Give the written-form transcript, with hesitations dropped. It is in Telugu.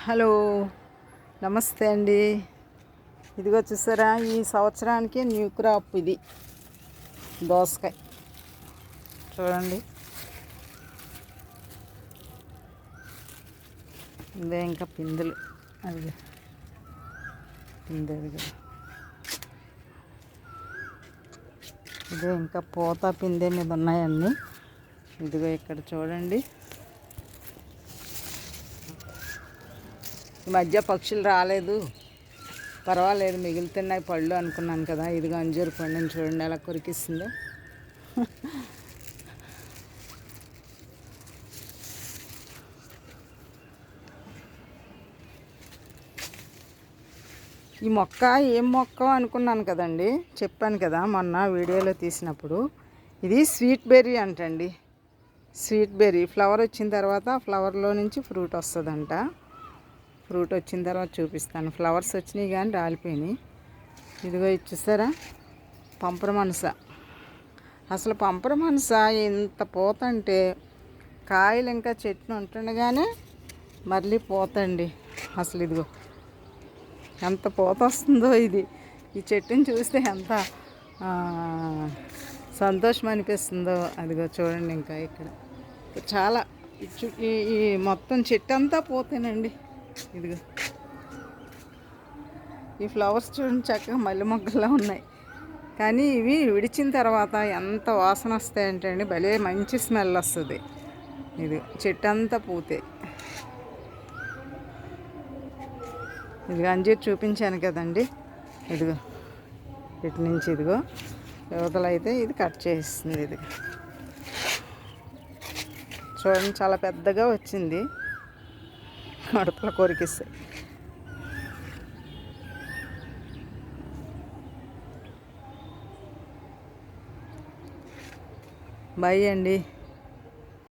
హలో, నమస్తే అండి. ఇదిగో చూసారా, ఈ సంవత్సరానికి న్యూ క్రాప్ ఇది దోసకాయ. చూడండి, ఇదే ఇంకా పిందెలు. అది పిందెలు కదా, ఇదే ఇంకా పూత పిందె మీద ఉన్నాయండి. ఇదిగో ఇక్కడ చూడండి, ఈ మధ్య పక్షులు రాలేదు, పర్వాలేదు మిగులుతున్నాయి పళ్ళు అనుకున్నాను కదా. ఇదిగో అంజూరు పండుని చూడండి ఎలా కొరికిస్తుందో. ఈ మొక్క ఏం మొక్క అనుకున్నాను కదండి, చెప్పాను కదా మొన్న వీడియోలో తీసినప్పుడు. ఇది స్వీట్ బెర్రీ అంటండి. స్వీట్ బెర్రీ ఫ్లవర్ వచ్చిన తర్వాత ఫ్లవర్లో నుంచి ఫ్రూట్ వస్తుందంట. ఫ్రూట్ వచ్చిన తర్వాత చూపిస్తాను. ఫ్లవర్స్ వచ్చినాయి కానీ రాలిపోయినాయి. ఇదిగో చూసారా, పంపర మనస. అసలు పంపర మనస ఎంత పోతంటే, కాయలు ఇంకా చెట్టును ఉంటుండగానే మళ్ళీ పోతండి. అసలు ఇదిగో ఎంత పోత వస్తుందో. ఈ చెట్టుని చూస్తే ఎంత సంతోషం అనిపిస్తుందో. అదిగో చూడండి, ఇంకా ఇక్కడ చాలా ఈ మొత్తం చెట్టు అంతా పోతేనండి. ఇదిగో ఈ ఫ్లవర్స్ చూడండి, చక్కగా మల్లె మొగ్గలా ఉన్నాయి. కానీ ఇవి విడిచిన తర్వాత ఎంత వాసన వస్తాయంటే అండి, భలే మంచి స్మెల్ వస్తుంది. ఇది చెట్టు అంతా పూతే. ఇదిగో అంజీర్ చూపించాను కదండి. ఇదిగో ఇటు నుంచి ఇదిగో యువతలైతే ఇది కట్ చేస్తుంది. ఇది చూడండి, చాలా పెద్దగా వచ్చింది. కడుపులో కొరికిస్తాయి. బాయ్ అండి.